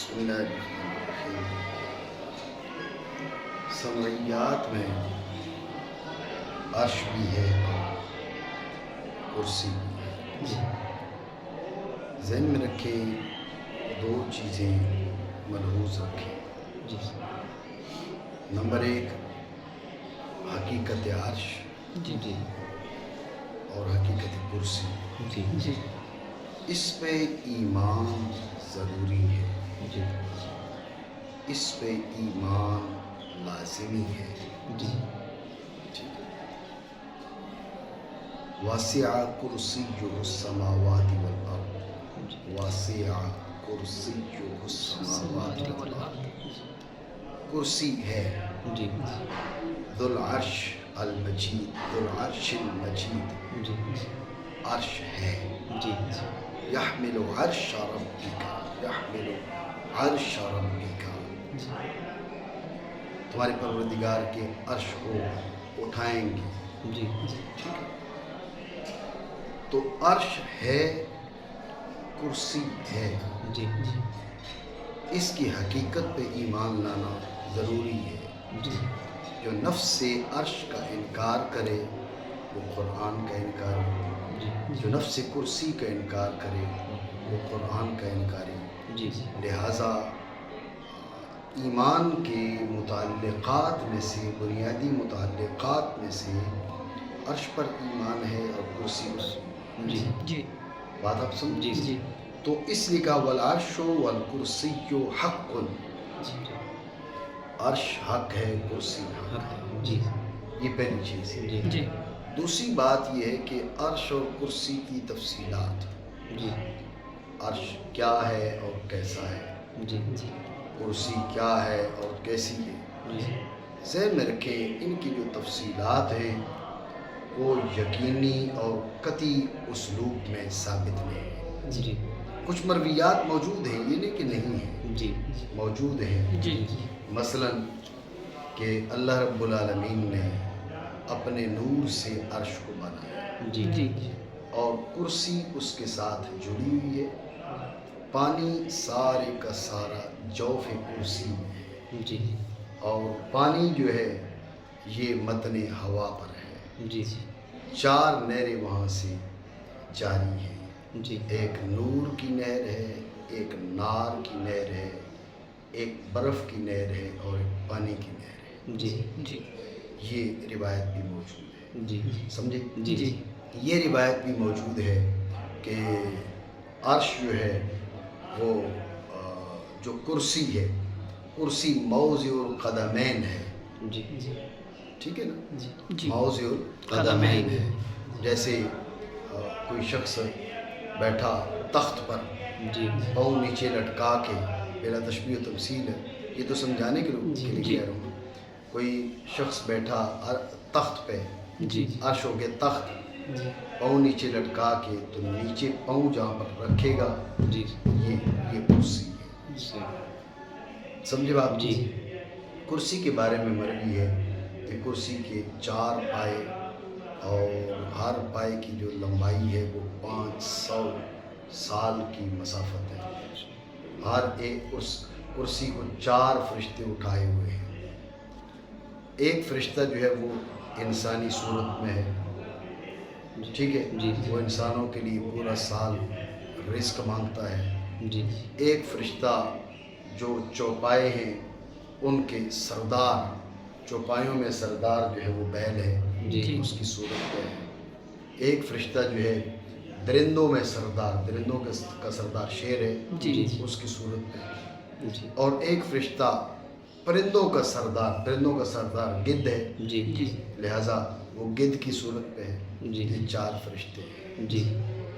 بسم اللہ الرحمن الرحیم۔ سمعیات میں عرش بھی ہے اور کرسی بھی ہے۔ ذہن میں رکھیں، دو چیزیں ملحوظ رکھیں۔ نمبر ایک، حقیقت عرش اور حقیقت کرسی، اس پہ ایمان ضروری ہے، اس پہ ایمان لازمی ہے۔ واسع کرسیہ السماوات والارض، واسع کرسیہ السماوات والارض، کرسی ہے ذو العرش المجید، ذو العرش المجید، عرش ہے۔ یحمل عرش ربک، یحمل عرش ربک، تمہارے پروردگار کے عرش کو اٹھائیں گے۔ تو عرش ہے، کرسی ہے، اس کی حقیقت پہ ایمان لانا ضروری ہے۔ جو نفس سے عرش کا انکار کرے وہ قرآن کا انکار ہو، جو نفس سے کرسی کا انکار کرے وہ قرآن کا انکاری۔ لہٰذا ایمان کے متعلقات میں سے، بنیادی متعلقات میں سے عرش پر ایمان ہے اور کرسی پر۔ بات آپ سمجھیں؟ تو اس لکھا والعرش والکرسی حق، عرش حق ہے، کرسی حق ہے۔ یہ پہلی چیز ہے۔ دوسری بات یہ ہے کہ عرش اور کرسی کی تفصیلات، عرش کیا ہے اور کیسا ہے، کرسی کیا ہے اور کیسی ہے، ذہن میں رکھیں ان کی جو تفصیلات ہیں وہ یقینی اور قطعی اسلوب میں ثابت نہیں ہیں۔ کچھ مرویات موجود ہیں، یہ نہیں کہ نہیں ہیں، موجود ہیں۔ مثلا کہ اللہ رب العالمین نے اپنے نور سے عرش کو بنایا اور کرسی اس کے ساتھ جڑی ہوئی ہے، پانی سارے کا سارا جوف کرسی میں ہے، اور پانی جو ہے یہ متن ہوا پر ہے۔ 4 نہریں وہاں سے جاری ہیں، ایک نور کی نہر ہے، ایک نار کی نہر ہے، ایک برف کی نہر ہے اور ایک پانی کی نہر ہے۔ یہ روایت بھی موجود ہے، سمجھے؟ یہ روایت بھی موجود ہے کہ عرش جو ہے وہ جو کرسی ہے، کرسی موضع القدمین ہے، ٹھیک ہے نا؟ موضع القدمین ہے۔ جیسے کوئی شخص بیٹھا تخت پر، پاؤں نیچے لٹکا کے، بلا تشبیہ و تمثیل ہے، یہ تو سمجھانے کے لیے کہہ رہا ہوں۔ کوئی شخص بیٹھا تخت پہ، عرش ہو گیا تخت، پاؤں نیچے لٹکا کے، تو نیچے پاؤں جہاں پر رکھے گا یہ کرسی ہے۔ سمجھے بات؟ کرسی کے بارے میں مروی ہے کہ کرسی کے 4 پائے اور ہر پائے کی جو لمبائی ہے وہ 500 سال کی مسافت ہے۔ ہر ایک اس کرسی کو 4 فرشتے اٹھائے ہوئے ہیں۔ ایک فرشتہ جو ہے وہ انسانی صورت میں ہے، ٹھیک ہے، وہ انسانوں کے لیے پورا سال رزق مانگتا ہے۔ ایک فرشتہ جو چوپائے ہیں ان کے سردار، چوپایوں میں سردار جو ہے وہ بیل ہے، اس کی صورت میں ہے۔ ایک فرشتہ جو ہے درندوں میں سردار، درندوں کا سردار شیر ہے، اس کی صورت میں ہے۔ اور ایک فرشتہ پرندوں کا سردار گدھ ہے، لہٰذا وہ گدھ کی صورت پہ ہے۔ یہ 4 فرشتے ہیں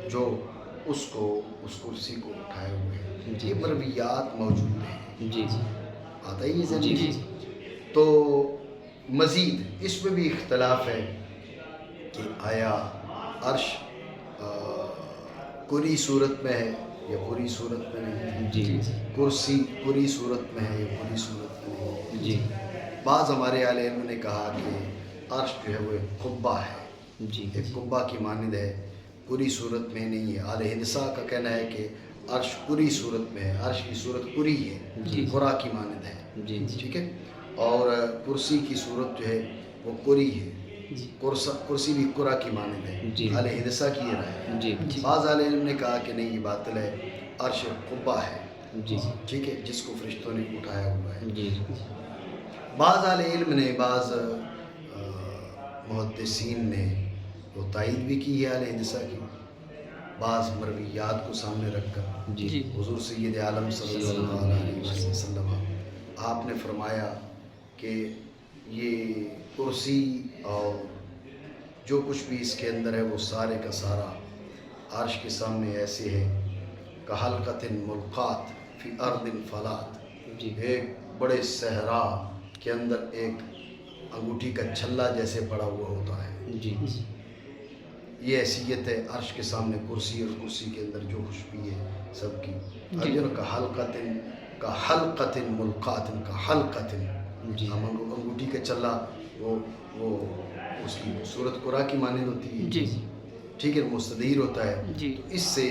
جو اس کرسی کو اٹھائے ہوئے ہیں۔ یہ مرویات موجود ہیں، آتا ہی ہے۔ تو مزید اس میں بھی اختلاف ہے کہ آیا عرش کلی صورت میں ہے یا پوری صورت میں نہیں، کرسی پوری صورت میں ہے یا پوری صورت میں نہیں۔ بعض ہمارے اہل علم نے کہا کہ عرش جو ہے وہ ایک قبہ ہے، ایک قبہ کی مانند ہے، پوری صورت میں نہیں ہے۔ اہل حدیث کا کہنا ہے کہ عرش پوری صورت میں ہے، عرش کی صورت پوری ہے، قرا کی مانند ہے، ٹھیک ہے، اور کرسی کی صورت جو ہے وہ قری ہے، کرسی بھی قرا کی مانند ہے، اہل حدیثہ کی یہ رائے ہے۔ بعض اہل علم نے کہا کہ نہیں یہ باطل ہے، عرش قبہ ہے، ٹھیک ہے، جس کو فرشتوں نے اٹھایا ہوا ہے۔ بعض اہل علم نے، بعض محدثین نے وہ تائید بھی کی ہے اہل حدیثہ کی، بعض مرویات کو سامنے رکھ کر حضور سید عالم صلی اللہ علیہ وسلم آپ نے فرمایا کہ یہ کرسی اور جو کچھ بھی اس کے اندر ہے وہ سارے کا سارا عرش کے سامنے ایسے ہے کحلقۃ ملقات فی ارض فلات، ایک بڑے صحرا کے اندر ایک انگوٹھی کا چھلا جیسے پڑا ہوا ہوتا ہے۔ یہ حیثیت ہے عرش کے سامنے کرسی، اور کرسی کے اندر جو کچھ بھی ہے سب کی اجر کا حلقۃ ملقات کا حلقۃ، انگوٹھی کا چھلا وہ اس کی صورت قرا کی مانند ہوتی ہے، ٹھیک ہے، مستدیر ہوتا ہے، تو اس سے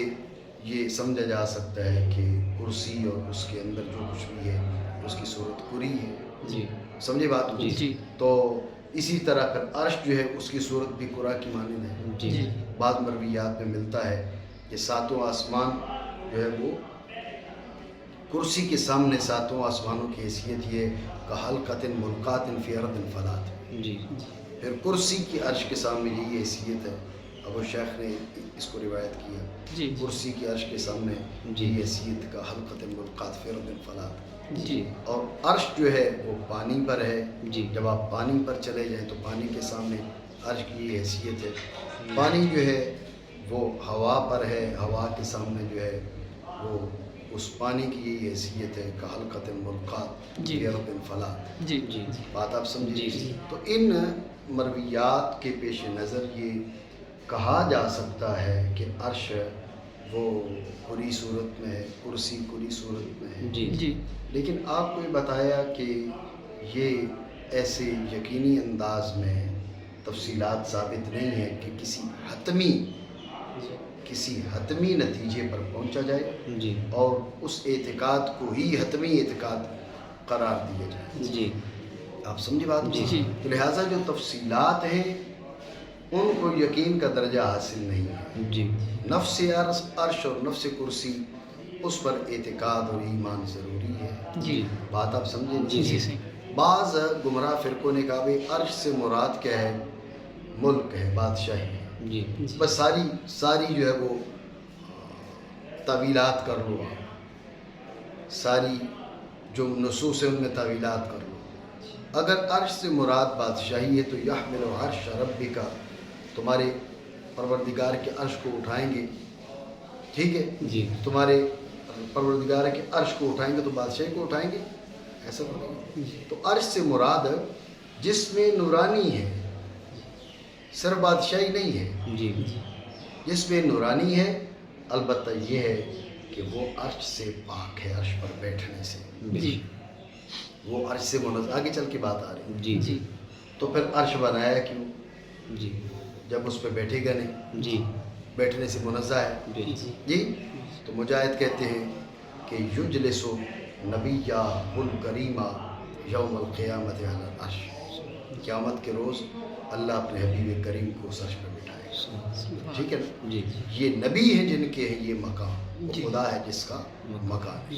یہ سمجھا جا سکتا ہے کہ کرسی اور اس کے اندر جو کچھ بھی ہے اس کی صورت قری ہے، سمجھے بات کو؟ تو اسی طرح پھر عرش جو ہے اس کی صورت بھی قرا کی مانند ہے۔ بعض مرویات میں ملتا ہے کہ ساتوں آسمان جو ہے وہ کرسی کے سامنے ساتوں آسمانوں کی حیثیت یہ کحلقۃ ملقات فی ارض فلات، پھر کرسی کی عرش کے سامنے یہی حیثیت ہے۔ ابو شیخ نے اس کو روایت کیا، کرسی کی عرش کے سامنے یہی حیثیت کا حلقۃ ملقات فی ارض فلات، اور عرش جو ہے وہ پانی پر ہے، جب آپ پانی پر چلے جائیں تو پانی کے سامنے عرش کی یہ حیثیت ہے، پانی جو ہے وہ ہوا پر ہے، ہوا کے سامنے جو ہے وہ اس پانی کی یہ حیثیت ہے کحلقۃ ملقات فی ارض فلات۔ بات آپ سمجھے؟ تو ان مرویات کے پیش نظر یہ کہا جا سکتا ہے کہ عرش وہ قری صورت میں ہے، کرسی قری صورت میں ہے، لیکن آپ کو یہ بتایا کہ یہ ایسے یقینی انداز میں تفصیلات ثابت نہیں ہے کہ کسی حتمی نتیجے پر پہنچا جائے اور اس اعتقاد کو ہی حتمی اعتقاد قرار دیا جائے۔ آپ سمجھے بات؟ تو لہٰذا جو تفصیلات ہیں ان کو یقین کا درجہ حاصل نہیں ہے۔ نفس عرش اور نفس کرسی اس پر اعتقاد اور ایمان ضروری ہے۔ بات آپ سمجھے؟ بعض گمراہ فرقوں نے کہا بھائی عرش سے مراد کیا ہے؟ ملک ہے، بادشاہی ہے، بس ساری جو ہے وہ تعویلات کر لو، ساری جو نصوص ہیں ان میں تعویلات کر لو۔ اگر عرش سے مراد بادشاہی ہے تو یحمل عرش ربک، تمہارے پروردگار کے عرش کو اٹھائیں گے، ٹھیک ہے، تمہارے پروردگار کے عرش کو اٹھائیں گے تو بادشاہی کو اٹھائیں گے، ایسا نہیں۔ تو عرش سے مراد جس میں نورانی ہے، صرف بادشاہی نہیں ہے، جس میں نورانی ہے، البتہ یہ ہے کہ وہ عرش سے پاک ہے، عرش پر بیٹھنے سے، وہ عرش سے منزہ، آگے چل کے بات آ رہی ہے۔ تو پھر عرش بنایا کیوں؟ جب اس پہ بیٹھے گا نہیں، بیٹھنے سے منزہ ہے، تو مجاہد کہتے ہیں کہ یجلس نبیہ الکریمہ یوم القیامت علی العرش، قیامت کے روز اللہ اپنے حبیب کریم کو اس عرش پہ بٹھائے، ٹھیک ہے نا؟ یہ نبی ہیں جن کے ہیں یہ مقام، خدا ہے جس کا مکان ہے،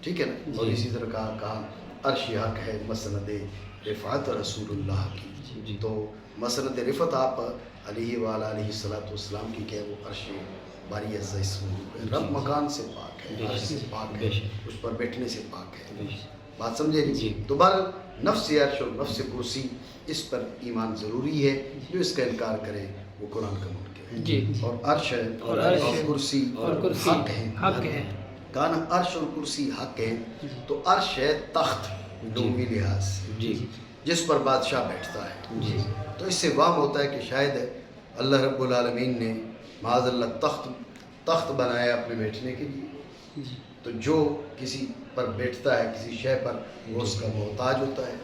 ٹھیک ہے نا؟ اور اسی طرح کہا عرش حق ہے مسند رفعت رسول اللہ کی، تو مسند رفعت آپ علیہ وآلہ علیہ السلام کی کہ وہ عرش باری عزہ اسمہ، رب مکان سے پاک ہے، عرش سے پاک ہے، اس پر بیٹھنے سے پاک ہے، بات سمجھے نہیں؟ تو بہر نفس عرش اور نفس کرسی اس پر ایمان ضروری ہے، جو اس کا انکار کرے وہ قرآن کا منکر ہے۔ اور عرش اور کرسی حق ہے، کہنا عرش اور کرسی حق ہے، تو عرش ہے تخت لغوی لحاظ سے، جس پر بادشاہ بیٹھتا ہے، تو اس سے وہم ہوتا ہے کہ شاید اللہ رب العالمین نے معاذ اللہ تخت بنایا اپنے بیٹھنے کے لیے، تو جو کسی پر بیٹھتا ہے کسی شے پر وہ اس کا محتاج ہوتا ہے،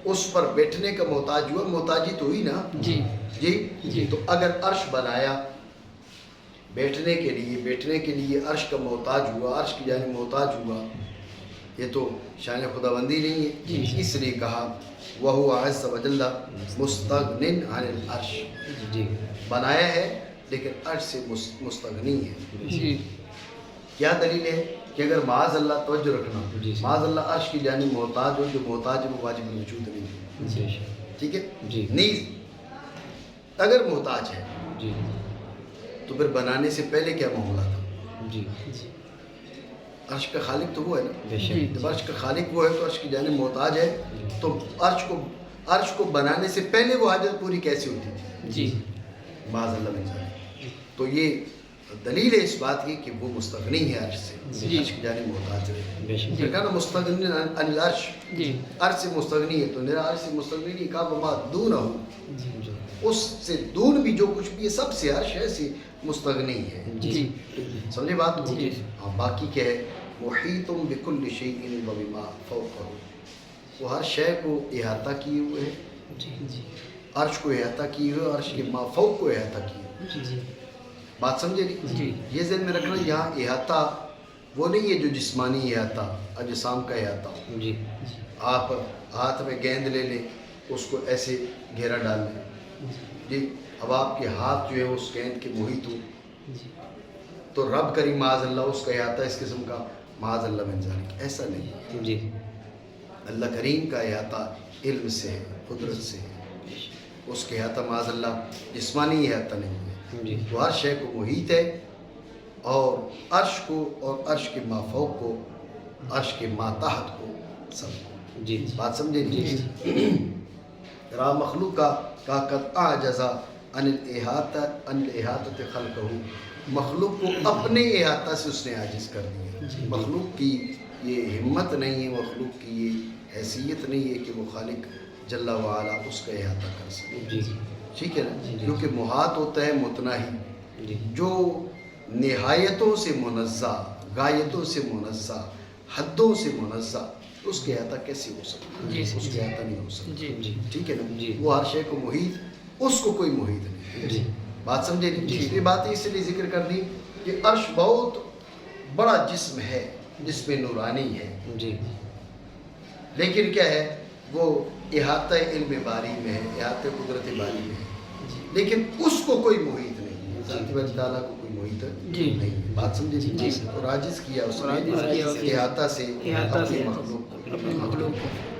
اس پر بیٹھنے کا محتاج ہوا، محتاجی تو ہوئی نا، تو اگر عرش بنایا بیٹھنے کے لیے عرش کا محتاج ہوا، عرش کی جانب محتاج ہوا، یہ تو شان خداوندی نہیں ہے. اس لیے کہا وَهُوَ عَزَّ وَجَلَّ مُسْتَغْنٍ عَنِ الْعَرْشِ، بنایا ہے لیکن عرش سے مستغنی ہے. کیا دلیل ہے کہ اگر معاذ اللہ توجہ رکھنا، معاذ اللہ عرش کی جانب محتاج ہو، جو محتاج ہے وہ واجب الوجود نہیں ہے. ٹھیک ہے، نیز اگر محتاج ہے تو پھر بنانے سے پہلے کیا معاملہ تھا؟ عرش کا خالق تو وہ ہے نا. جب عرش کا خالق وہ ہے تو عرش کی جانب محتاج ہے، تو عرش کو بنانے سے پہلے وہ حاجت پوری کیسے ہوتی تھی؟ معاذ اللہ میں جانے. تو یہ دلیل ہے اس بات کی کہ وہ مستغنی ہے عرش سے، عرش کی جانب محتاج ہے. پھر کہا نا مستغنی عن العرش، عرش سے مستغنی ہے، تو میرا عرش سے مستغنی نہیں کہا وما دونہ، اس سے دون بھی جو کچھ بھی ہے سب سے عرش ہے سے مستغنی ہے. سمجھے بات کو؟ ہاں. باقی کیا ہے؟ محیط بکل شیء وبما فوقہ، وہ ہر شے کو احاطہ کیے ہوئے ہے، عرش کو احاطہ کیے ہوئے، عرش کے ما فوق کو احاطہ کیے ہوئے. بات سمجھے نہیں؟ یہ ذہن میں رکھنا، یہاں احاطہ وہ نہیں ہے جو جسمانی احاطہ، اجسام کا احاطہ. آپ ہاتھ میں گیند لے لیں، اس کو ایسے گھیرا ڈال لیں، اب آپ کے ہاتھ جو ہے اس گیند کے محیط ہو، تو رب کریم معاذ اللہ اس کا احاطہ اس قسم کا معاذ اللہ من ذالک، ایسا نہیں. اللہ کریم کا احاطہ علم سے ہے، قدرت سے ہے. اس کے احاطہ معاذ اللہ جسمانی احاطہ نہیں ہے. وہ ہر شے کو محیط ہے، اور عرش کو اور عرش کے ما فوق کو، عرش کے ما تحت کو، سب کو. بات سمجھے نہیں؟ را مخلوق کا قد اعجز عن الاحاطۃ خلقہ، مخلوق کو اپنے احاطہ سے اس نے عاجز کر دیا. مخلوق کی یہ ہمت نہیں ہے، مخلوق کی یہ حیثیت نہیں ہے کہ وہ خالق جل وعلا اس کا احاطہ کر سکے. ٹھیک ہے نا؟ کیونکہ محاط ہوتا ہے متناہی، جو نہایتوں سے منزہ، غایتوں سے منزہ، حدوں سے منزہ، اس کے احاطہ کیسے ہو سکتا ہے؟ اس کے احاطہ نہیں ہو سکتا. ٹھیک ہے نا؟ وہ ہر شے کو محیط، اس کو کوئی محیط نہیں. بات سمجھے نہیں؟ یہ بات اس لیے ذکر کر دی کہ عرش بہت بڑا جسم ہے، جسم نورانی ہے، لیکن کیا ہے؟ وہ احاطہ علم باری میں ہے، احاطہ قدرت باری میں ہے، لیکن اس کو کوئی محیط نہیں، ذات باری تعالیٰ کو کوئی محیط نہیں. بات سمجھے؟ اور عاجز کیا اس نے احاطہ سے اپنی مخلوق کو.